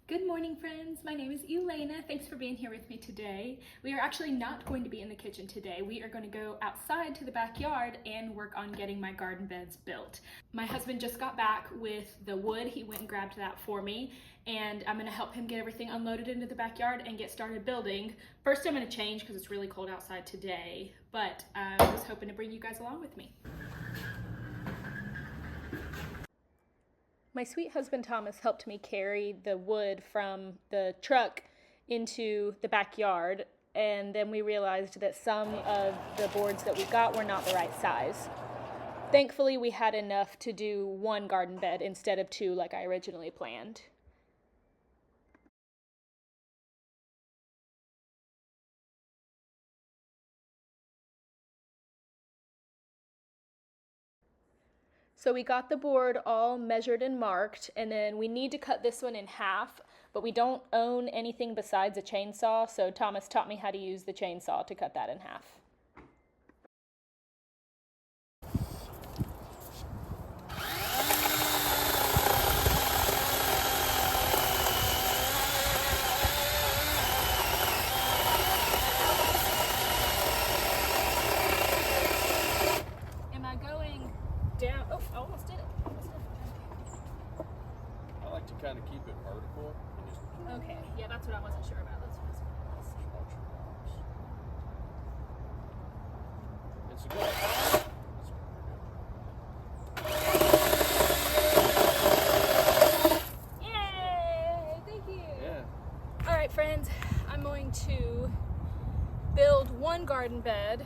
Good morning, friends. My name is Elena. Thanks for being here with me today. We are actually not going to be in the kitchen today. We are going to go outside to the backyard and work on getting my garden beds built. My husband just got back with the wood. He went and grabbed that for me, and I'm going to help him get everything unloaded into the backyard and get started building. First, I'm going to change because it's really cold outside today, but I was hoping to bring you guys along with me. My sweet husband Thomas helped me carry the wood from the truck into the backyard, and then we realized that some of the boards that we got were not the right size. Thankfully, we had enough to do one garden bed instead of two like I originally planned. So we got the board all measured and marked, and then we need to cut this one in half, but we don't own anything besides a chainsaw, so Thomas taught me how to use the chainsaw to cut that in half. Am I going down? Oh, I almost did it. I like to kind of keep it vertical and just Okay, yeah, that's what I wasn't sure about. Let's watch your box. It's a good. Yay! Thank you. Yeah. All right, friends, I'm going to build one garden bed.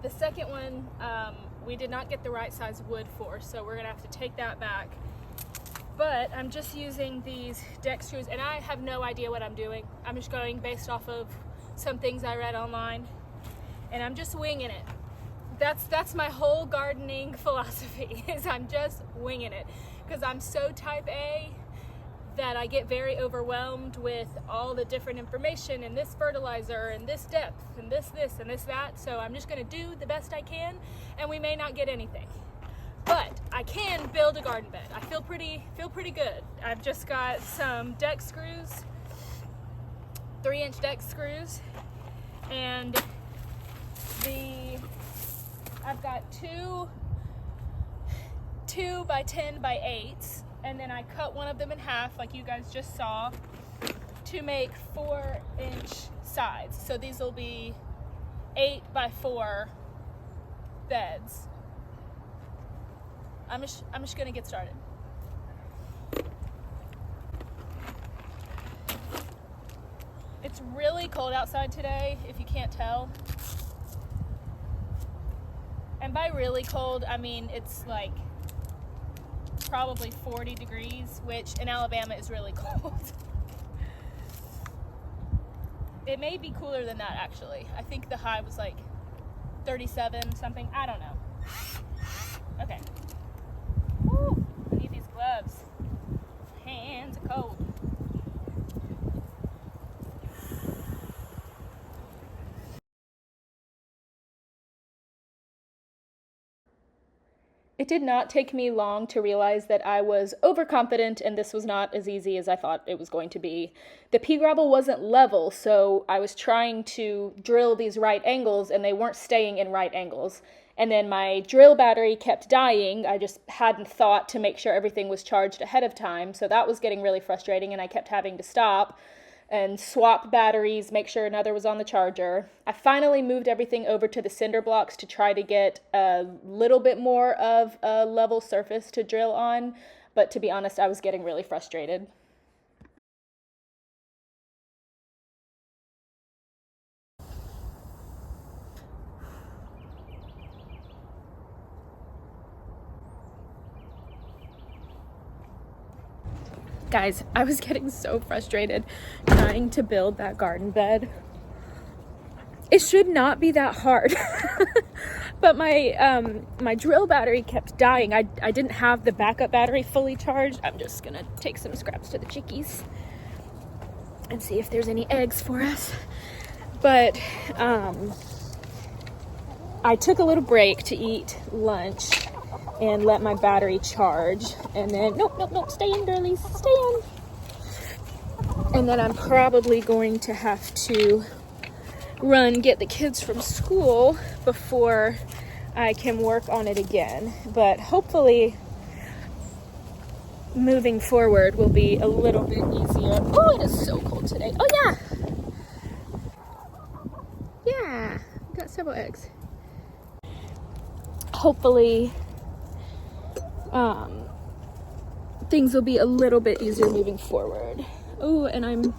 The second one, we did not get the right size wood for, so we're gonna have to take that back. But I'm just using these deck screws, and I have no idea what I'm doing. I'm just going based off of some things I read online, and I'm just winging it. That's my whole gardening philosophy, is I'm just winging it, because I'm so type A that I get very overwhelmed with all the different information and this fertilizer and this depth and this and this that. So I'm just gonna do the best I can, and we may not get anything. But I can build a garden bed. I feel pretty good. I've just got some deck screws, 3-inch deck screws, and I've got two by 10 by 8s, and then I cut one of them in half like you guys just saw to make 4-inch sides. So these will be 8 by 4 beds. I'm just gonna get started. It's really cold outside today, if you can't tell. And by really cold, I mean it's like probably 40 degrees, which in Alabama is really cold. It may be cooler than that, actually. I think the high was like 37 something. I don't know. Okay. Woo, I need these gloves. Hands are cold. It did not take me long to realize that I was overconfident and this was not as easy as I thought it was going to be. The pea gravel wasn't level, so I was trying to drill these right angles and they weren't staying in right angles. And then my drill battery kept dying. I just hadn't thought to make sure everything was charged ahead of time, so that was getting really frustrating, and I kept having to stop and swap batteries, make sure another was on the charger. I finally moved everything over to the cinder blocks to try to get a little bit more of a level surface to drill on, but to be honest, I was getting really frustrated. Guys, I was getting so frustrated trying to build that garden bed. It should not be that hard. But my drill battery kept dying. I didn't have the backup battery fully charged. I'm just gonna take some scraps to the chickies and see if there's any eggs for us. But I took a little break to eat lunch and let my battery charge, and then nope, stay in, girlies, stay in. And then I'm probably going to have to run get the kids from school before I can work on it again. But hopefully moving forward will be a little bit easier. Oh, it is so cold today. Oh yeah. Yeah, got several eggs. Hopefully things will be a little bit easier moving forward. Oh, and I'm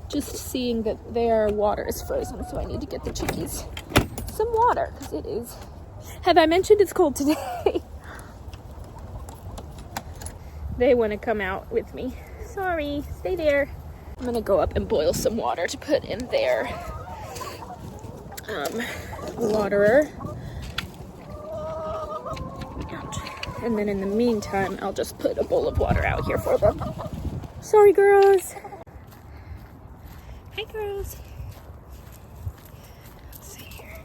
just seeing that their water is frozen, so I need to get the chickies some water because it is. Have I mentioned it's cold today? They want to come out with me. Sorry, stay there. I'm gonna go up and boil some water to put in their waterer. And then in the meantime, I'll just put a bowl of water out here for them. Sorry, girls. Hey, girls. Let's see here.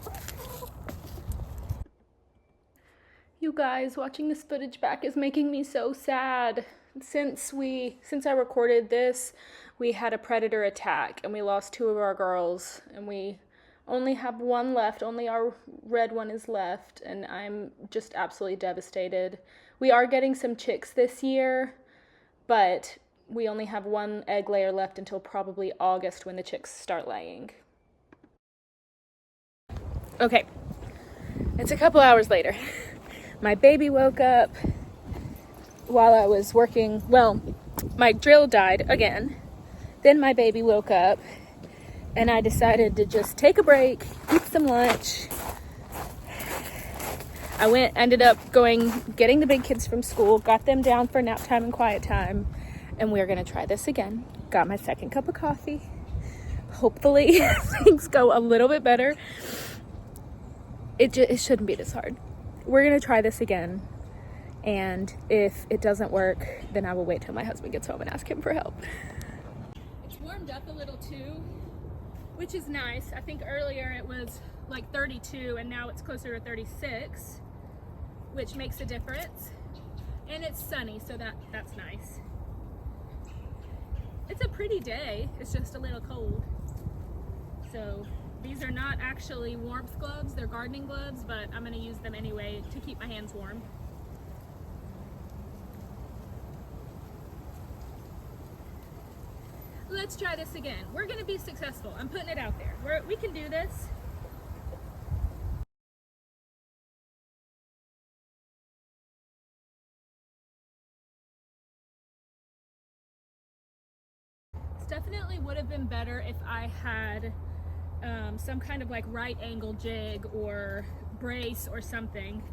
You guys, watching this footage back is making me so sad. Since I recorded this, we had a predator attack and we lost 2 of our girls, and we only have 1 left. Only our red one is left, and I'm just absolutely devastated. We are getting some chicks this year, but we only have 1 egg layer left until probably August when the chicks start laying. Okay, it's a couple hours later. My baby woke up while I was working. Well, my drill died again. Then my baby woke up, and I decided to just take a break, eat some lunch. I ended up getting the big kids from school, got them down for nap time and quiet time, and we're gonna try this again. Got my second cup of coffee. Hopefully things go a little bit better. It shouldn't be this hard. We're gonna try this again, and if it doesn't work, then I will wait till my husband gets home and ask him for help. It's warmed up a little too, which is nice. I think earlier it was like 32 and now it's closer to 36, which makes a difference. And it's sunny, so that's nice. It's a pretty day, it's just a little cold. So these are not actually warmth gloves, they're gardening gloves, but I'm gonna use them anyway to keep my hands warm. Let's try this again. We're gonna be successful. I'm putting it out there. We can do this. This definitely would have been better if I had some kind of like right angle jig or brace or something,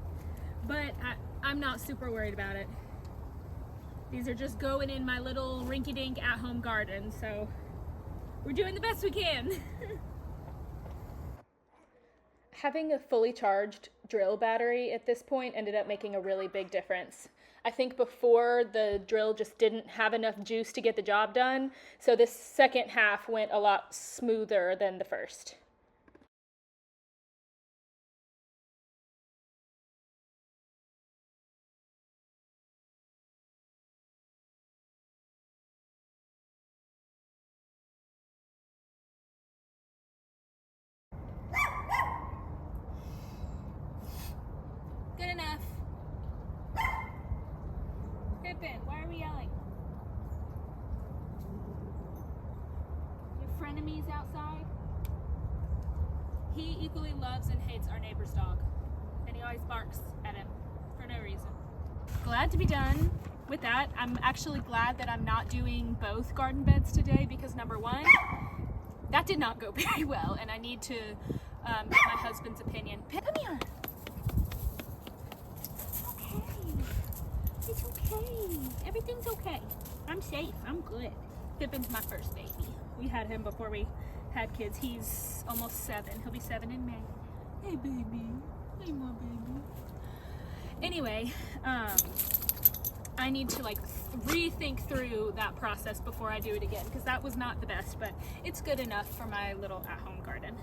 but I'm not super worried about it. These are just going in my little rinky-dink at-home garden, so we're doing the best we can. Having a fully charged drill battery at this point ended up making a really big difference. I think before the drill just didn't have enough juice to get the job done, so this second half went a lot smoother than the first. Good enough. Pippin, why are we yelling? Your frenemies outside? He equally loves and hates our neighbor's dog, and he always barks at him for no reason. Glad to be done with that. I'm actually glad that I'm not doing both garden beds today because number one, that did not go very well, and I need to get my husband's opinion. Come here. It's okay. Everything's okay. I'm safe. I'm good. Pippin's my first baby. We had him before we had kids. He's almost 7. He'll be 7 in May. Hey, baby. Hey, my baby. Anyway, I need to like rethink through that process before I do it again because that was not the best, but it's good enough for my little at-home garden.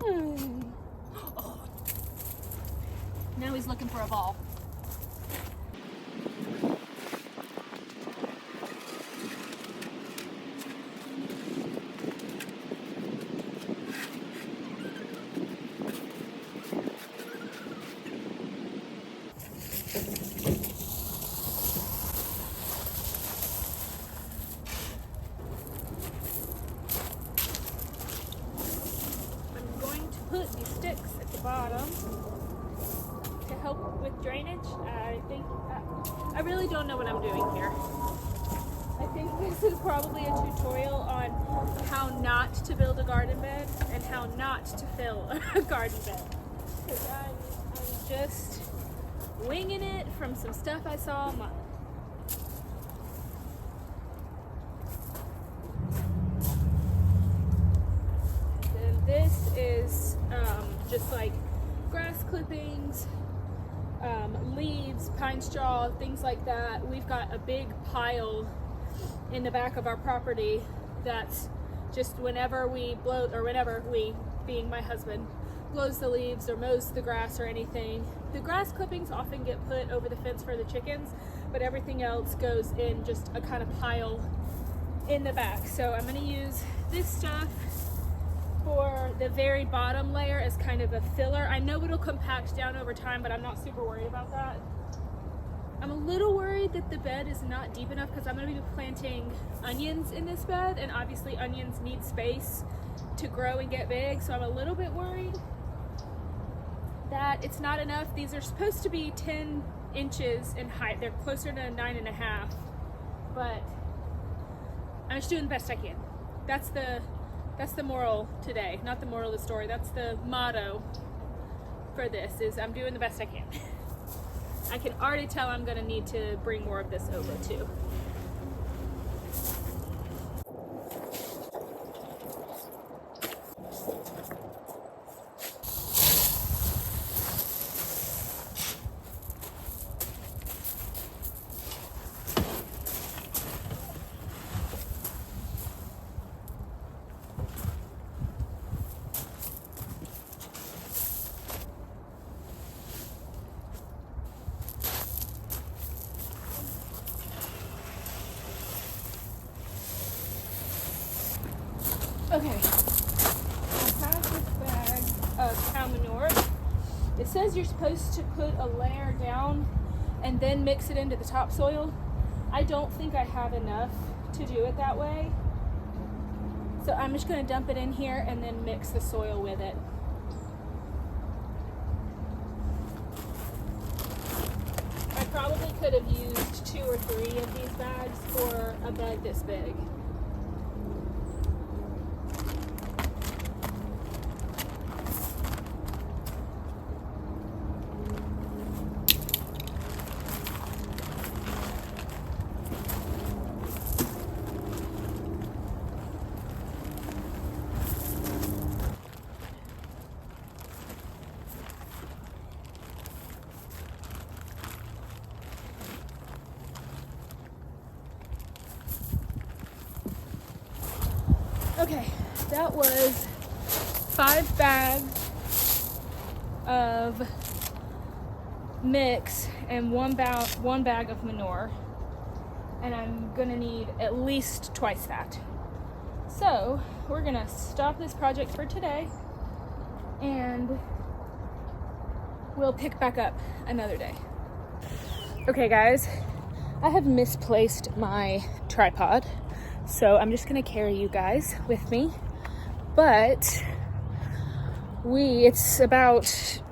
Oh. Now he's looking for a ball. bottom to help with drainage. I think, I really don't know what I'm doing here. I think this is probably a tutorial on how not to build a garden bed and how not to fill a garden bed. Because I'm just winging it from some stuff I saw online. And this is just like grass clippings, leaves, pine straw, things like that. We've got a big pile in the back of our property that's just whenever we blow, or whenever we, being my husband, blows the leaves or mows the grass or anything. The grass clippings often get put over the fence for the chickens, but everything else goes in just a kind of pile in the back. So I'm going to use this stuff for the very bottom layer as kind of a filler. I know it'll compact down over time, but I'm not super worried about that. I'm a little worried that the bed is not deep enough because I'm going to be planting onions in this bed, and obviously onions need space to grow and get big, so I'm a little bit worried that it's not enough. These are supposed to be 10 inches in height. They're closer to 9.5, but I'm just doing the best I can. That's the moral today, not the moral of the story. That's the motto for this, is I'm doing the best I can. I can already tell I'm gonna need to bring more of this over too. Okay, I have this bag of cow manure. It says you're supposed to put a layer down and then mix it into the topsoil. I don't think I have enough to do it that way. So I'm just gonna dump it in here and then mix the soil with it. I probably could have used 2 or 3 of these bags for a bed this big. Okay, that was 5 bags of mix and one bag of manure, and I'm gonna need at least twice that. So we're gonna stop this project for today and we'll pick back up another day. Okay guys, I have misplaced my tripod, so I'm just gonna carry you guys with me. But it's about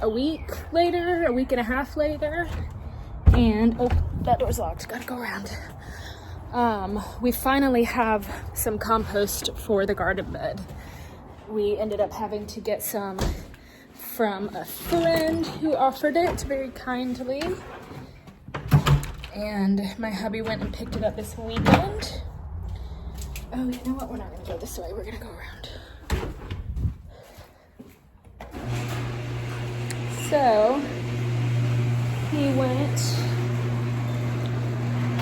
a week later, a week and a half later, and oh, that door's locked, gotta go around. We finally have some compost for the garden bed. We ended up having to get some from a friend who offered it very kindly, and my hubby went and picked it up this weekend. Oh, you know what? We're not gonna go this way. We're gonna go around. So, he went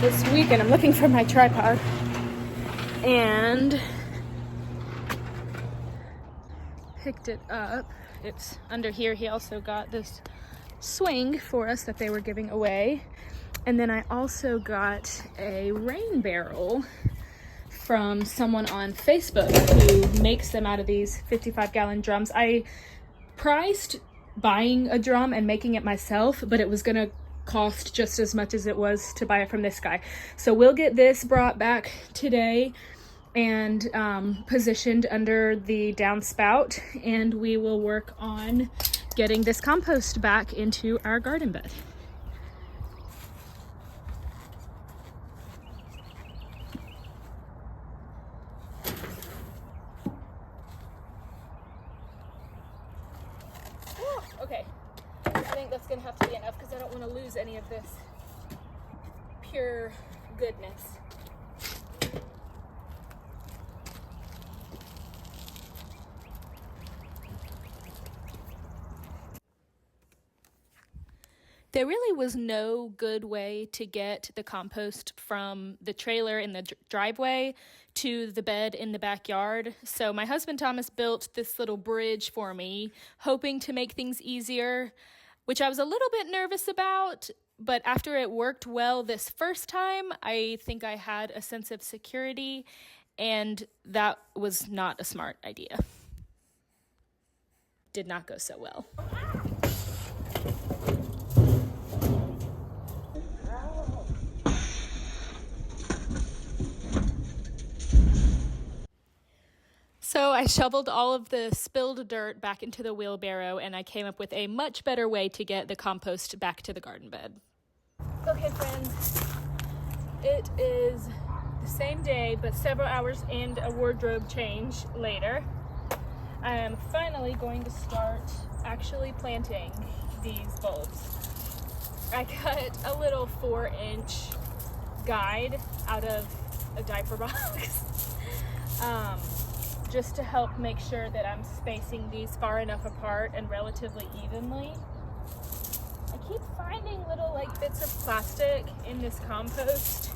this weekend. I'm looking for my tripod. And picked it up. It's under here. He also got this swing for us that they were giving away. And then I also got a rain barrel from someone on Facebook who makes them out of these 55-gallon drums. I priced buying a drum and making it myself, but it was gonna cost just as much as it was to buy it from this guy. So we'll get this brought back today and positioned under the downspout, and we will work on getting this compost back into our garden bed. Okay, I think that's gonna have to be enough because I don't want to lose any of this pure goodness. There really was no good way to get the compost from the trailer in the driveway to the bed in the backyard. So my husband Thomas built this little bridge for me, hoping to make things easier, which I was a little bit nervous about. But after it worked well this first time, I think I had a sense of security, and that was not a smart idea. Did not go so well. So I shoveled all of the spilled dirt back into the wheelbarrow, and I came up with a much better way to get the compost back to the garden bed. Okay, friends, it is the same day, but several hours and a wardrobe change later. I am finally going to start actually planting these bulbs. I cut a little 4-inch guide out of a diaper box. Just to help make sure that I'm spacing these far enough apart and relatively evenly. I keep finding little bits of plastic in this compost,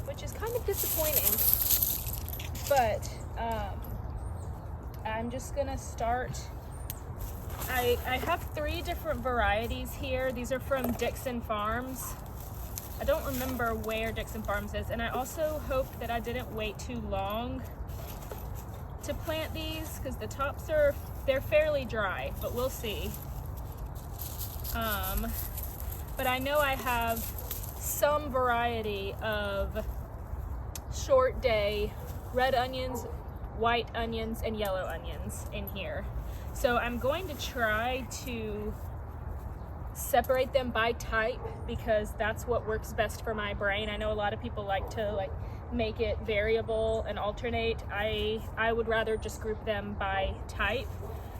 which is kind of disappointing. But I'm just gonna start. I have 3 different varieties here. These are from Dixon Farms. I don't remember where Dixon Farms is, and I also hope that I didn't wait too long to plant these because the tops they're fairly dry, but we'll see. But I know I have some variety of short day red onions, white onions, and yellow onions in here. So I'm going to try to separate them by type because that's what works best for my brain. I know a lot of people like to make it variable and alternate. I would rather just group them by type.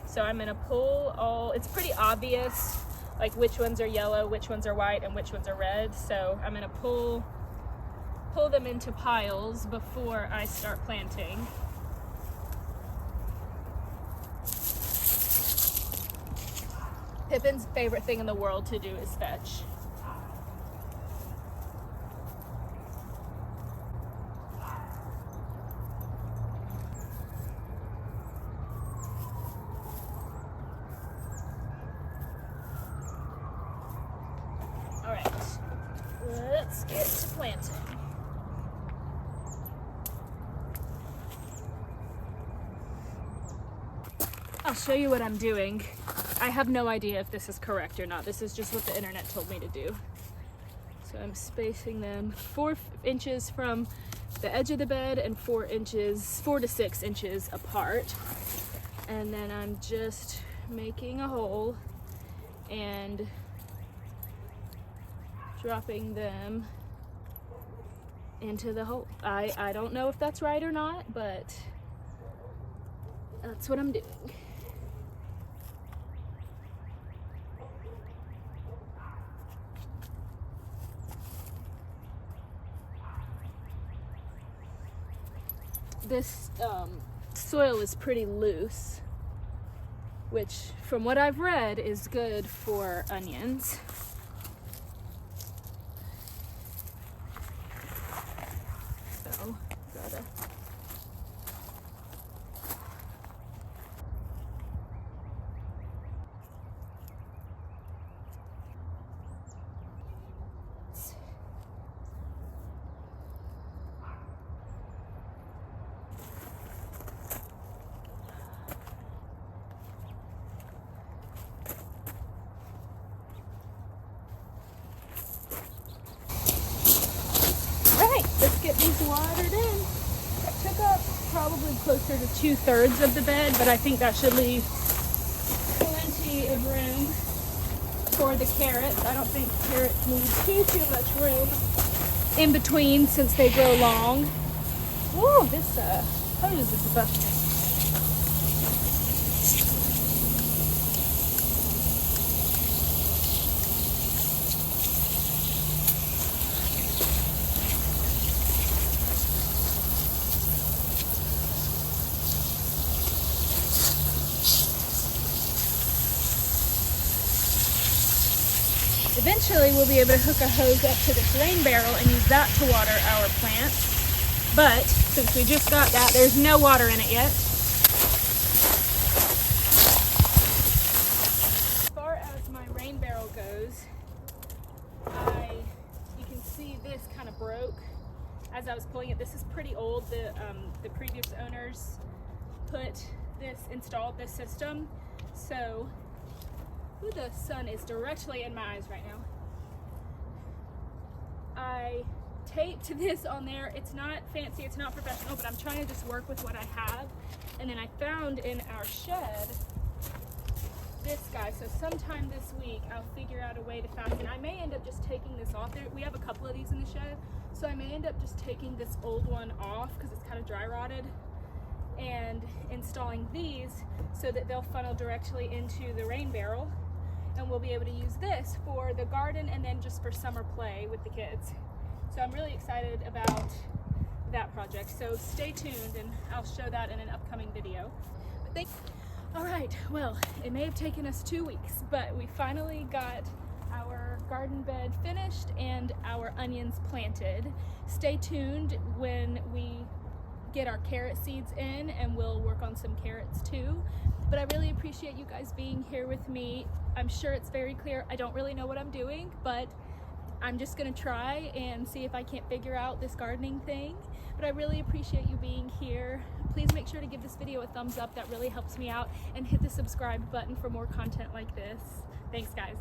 So I'm gonna pull all, it's pretty obvious which ones are yellow, which ones are white, and which ones are red. So I'm gonna pull them into piles before I start planting. Pippin's favorite thing in the world to do is fetch. All right, let's get to planting. I'll show you what I'm doing. I have no idea if this is correct or not. This is just what the internet told me to do. So I'm spacing them 4 inches from the edge of the bed and 4 to 6 inches apart. And then I'm just making a hole and dropping them into the hole. I don't know if that's right or not, but that's what I'm doing. This soil is pretty loose, which from what I've read is good for onions. So, gotta let's get these watered in. It took up probably closer to 2/3 of the bed, but I think that should leave plenty of room for the carrots. I don't think carrots need too much room in between since they grow long. Whoa, this hose is busted. Eventually we'll be able to hook a hose up to this rain barrel and use that to water our plants. But since we just got that, there's no water in it yet. As far as my rain barrel goes, you can see this kind of broke as I was pulling it. This is pretty old. The previous owners installed this system. So, ooh, the sun is directly in my eyes right now. I taped this on there. It's not fancy, it's not professional, but I'm trying to just work with what I have. And then I found in our shed this guy. So sometime this week I'll figure out a way to fasten. I may end up just taking this off there. We have a couple of these in the shed, so I may end up just taking this old one off because it's kind of dry rotted and installing these so that they'll funnel directly into the rain barrel, and we'll be able to use this for the garden and then just for summer play with the kids. So I'm really excited about that project. So stay tuned and I'll show that in an upcoming video. All right, well, it may have taken us 2 weeks, but we finally got our garden bed finished and our onions planted. Stay tuned when we get our carrot seeds in, and we'll work on some carrots too. But I really appreciate you guys being here with me. I'm sure it's very clear I don't really know what I'm doing, but I'm just gonna try and see if I can't figure out this gardening thing. But I really appreciate you being here. Please make sure to give this video a thumbs up. That really helps me out, and hit the subscribe button for more content like this. Thanks, guys.